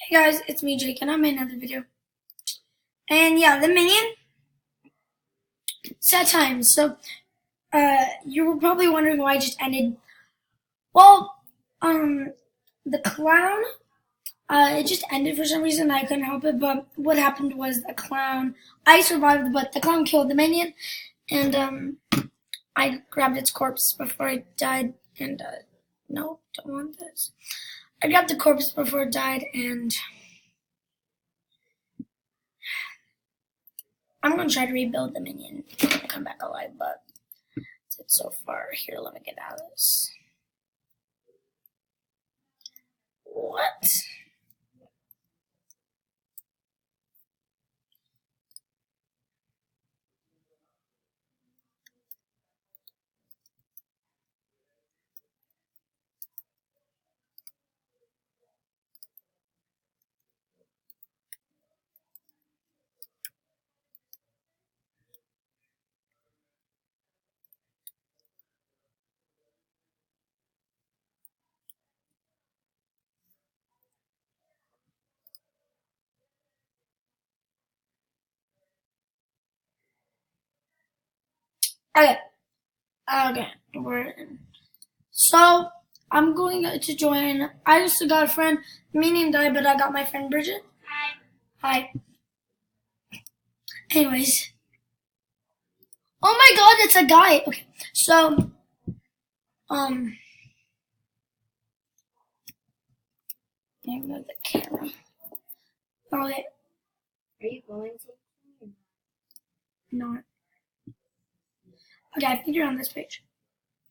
Hey guys, it's me Jake and I'm in another video. And yeah, the minion, sad times. So you were probably wondering why I just ended. Well, the clown, it just ended for some reason. I couldn't help it, but what happened was the clown, I survived, but the clown killed the minion, and I grabbed its corpse before it died, and no, don't want this. I grabbed the corpse before it died, and I'm gonna try to rebuild the minion and come back alive, but it's so far. Here, let me get out of this. What? Okay. Okay. We're in. So I'm going to join. I just got a friend. The minion died, but I got my friend Bridget. Hi. Hi. Anyways. Oh my God, it's a guy. Okay. So there we go, the camera. Okay. Are you going to? Not. Okay, I think you're on this page.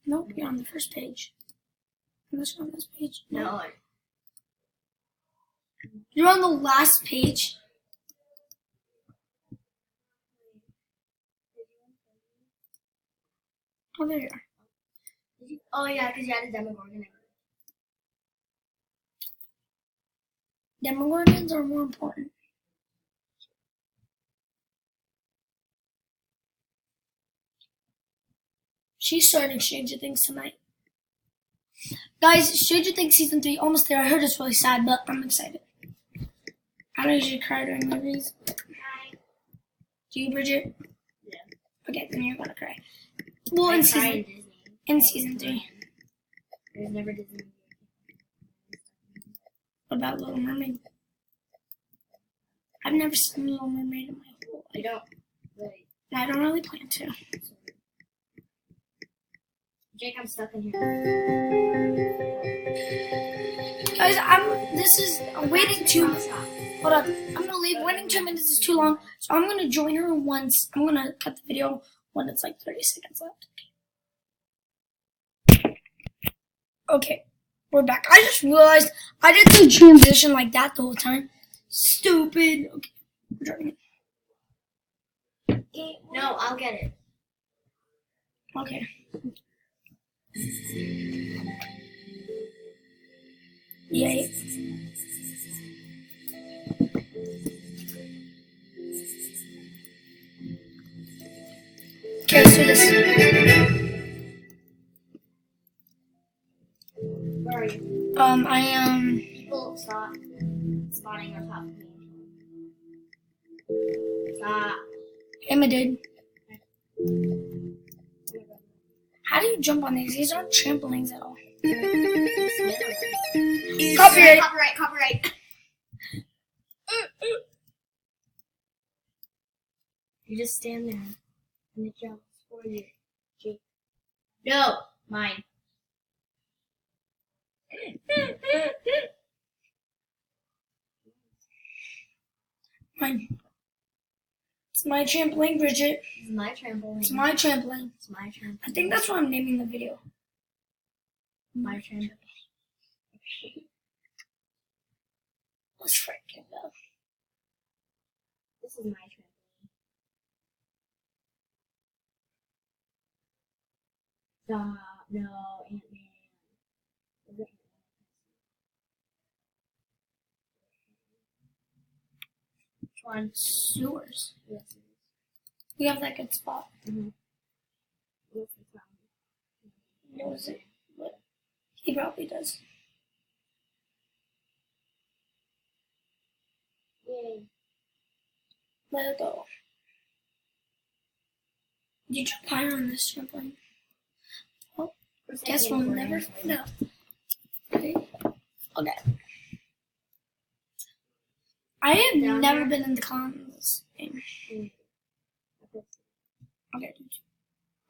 Nope, you're on the first page. Unless you're on this page. No. You're on the last page. Oh, there you are. Oh yeah, because you had a Demogorgon. Demogorgons are more important. She's starting Stranger Things tonight. Guys, Stranger Things Season 3, almost there. I heard it's really sad, but I'm excited. I don't usually cry during movies. Hi. Do you, Bridget? Yeah. Okay, then you're gonna cry. Well, in season 3. There's never Disney. What about Little Mermaid? I've never seen Little Mermaid in my whole life. You don't really. I don't really plan to. Jake, I'm stuck in here. Guys, I'm waiting 2 minutes. Hold up. I'm gonna leave. Waiting 2 minutes is too long, so I'm gonna join her once. I'm gonna cut the video when it's like 30 seconds left. Okay, we're back. I just realized I didn't transition like that the whole time. Stupid. Okay, we're joining it. No, I'll get it. Okay. Yay. Okay, so this. Where are you? I am. People stop spawning on top of me. Stop. I'm a dude. How do you jump on these? These aren't trampolines at all. Copyright. Copyright. You just stand there and it jumps for you. Jake. No, mine. Mine. It's my trampoline, Bridget. It's my trampoline. It's my trampoline. It's my trampoline. I think that's what I'm naming the video. My trampoline. Let's freaking go. This is my trampoline. Stop. No, Ant-Man. Which one? Yours. Yes, it is. We have that good spot. Mm-hmm. Yes, it's not. Knows it. But he probably does. Yay. Let it go. You jump higher on this trampoline. Well, guess we'll never find out. Okay. I have never been in the cons game. Okay,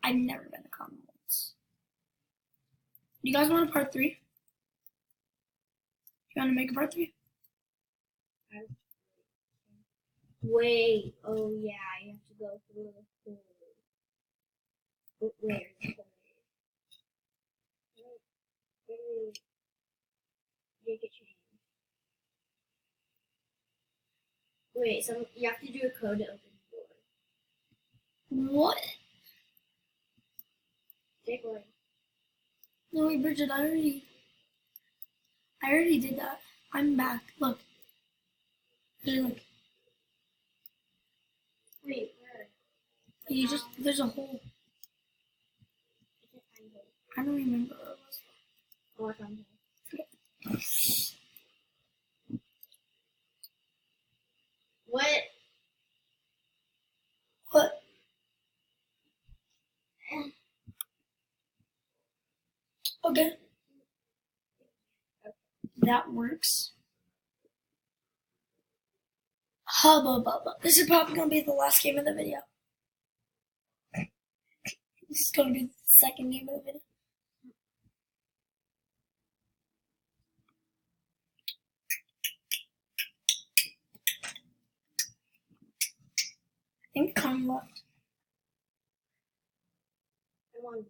I've never been to con once. You guys want a part 3? You want to make a part 3? Wait. Oh yeah, you have to go through the pool. Where? Get changed. Wait, so you have to do a code to open the door. What? Take away. No, wait, Bridget, I already did that. I'm back. Look. Look. Wait, where? You just, there's a hole. I don't remember where it was. Oh, I found it. What? What? Okay. That works. Hubba bubba. This is probably going to be the last game of the video. This is going to be the second game of the video. I think Con left. I wanted to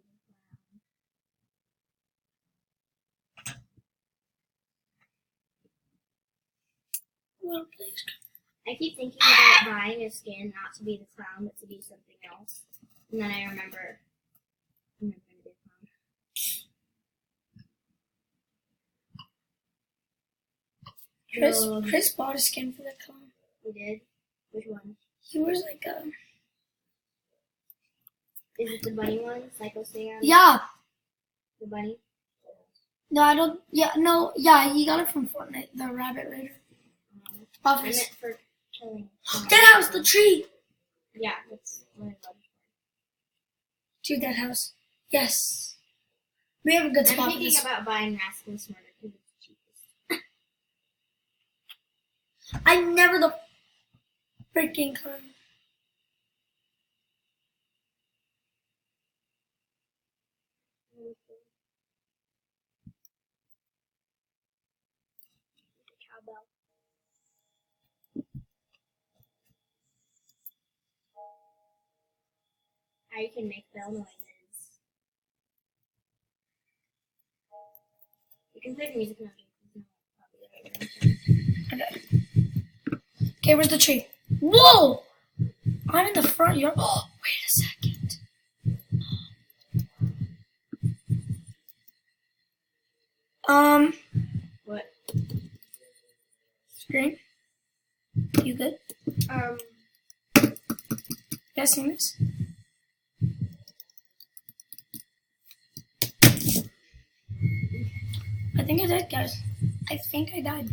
Well, please. I keep thinking about buying a skin not to be the clown, but to be something else. And then I remember I'm never going to be a clown. Chris bought a skin for the clown. He did? Which one? He wears like a... Is it the bunny one? Psycho Sam? Yeah. The bunny? No, I don't... Yeah, no. Yeah, he got it from Fortnite. The Rabbit Raider. I Office. meant for killing. Dead house, the tree! Yeah, that's what I love. To that house. Yes. We have a good spot I'm for thinking this. about buying Rascal Smarter because it's the cheapest. I'm never the freaking clown. Cowbell. How you can make bell noises. You can play the music on Okay. Okay, where's the tree? Whoa! I'm in the front yard. Oh, wait a second. What? Screen? You good? You guys seen this? I think I did, guys. I think I died.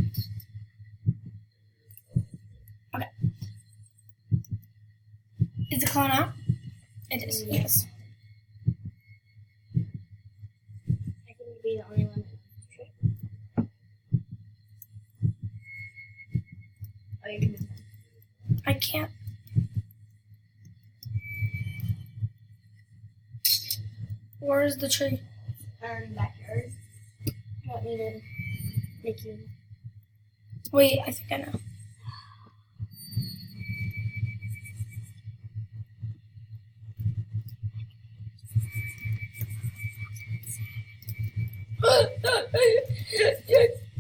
Okay. Is the clown out? It is, yes. I can be the only one that knows the trick. Oh, you can do that. I can't. Where is the tree? Backyard. You want me to make you... Wait, I think I know.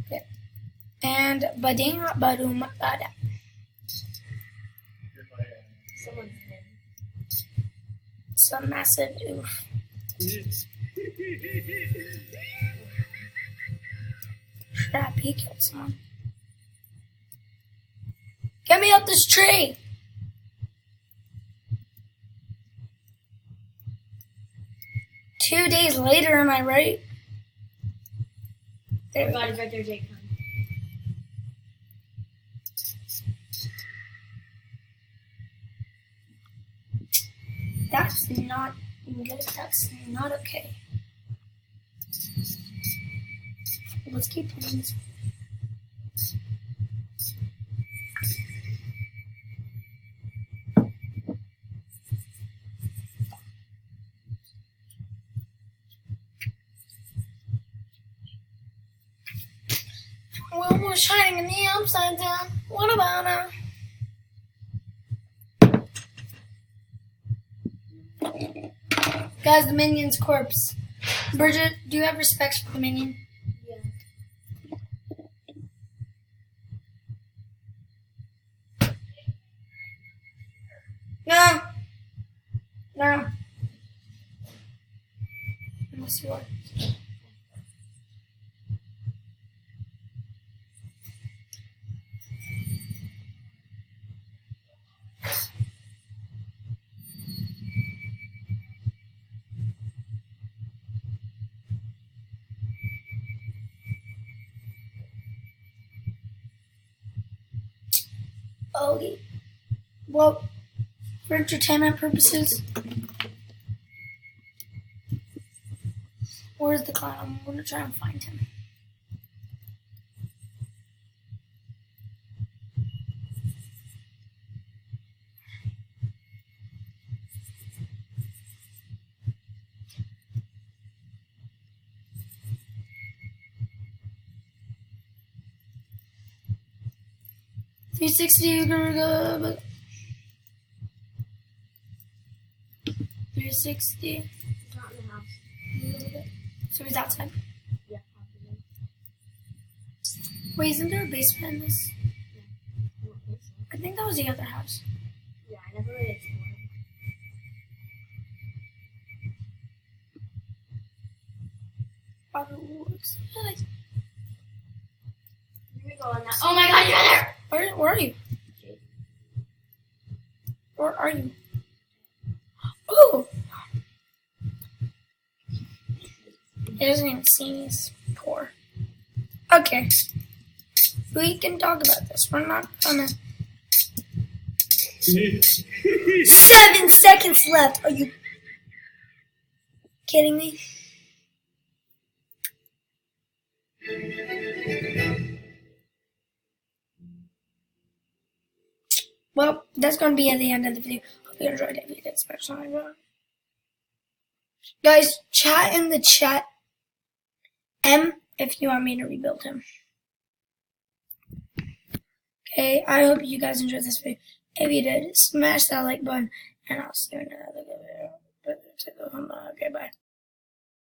Okay. And bading badum bada. Someone's dead. Some massive oof. Crap, he killed someone. Get me up this tree! Two days later, am I right? There we go. Everybody's right there, Jake. That's not good. That's not okay. Let's keep playing this. Well, we're shining in the upside down. What about her? Guys, the minion's corpse. Bridget, do you have respect for the minion? No. No. Unless you are. Okay. Well, for entertainment purposes, where's the clown? I'm gonna try and find him. $360. 360. He's not in the house. So he's outside. Yeah, probably. Wait, isn't there a basement in this? I don't think so. I think that was the other house. Yeah, I never really explored. Looks like. Here we go on that. Oh my God, you're there! Where are you? Where are you? Oh! He doesn't even see me. He's poor. Okay. We can talk about this. We're not gonna. 7 seconds left. Are you kidding me? Well, that's going to be at the end of the video. Hope you enjoyed it. If you did, especially. Guys, chat in the chat M if you want me to rebuild him. Okay, I hope you guys enjoyed this video. If you did, smash that like button, and I'll see you in another video. Okay, bye.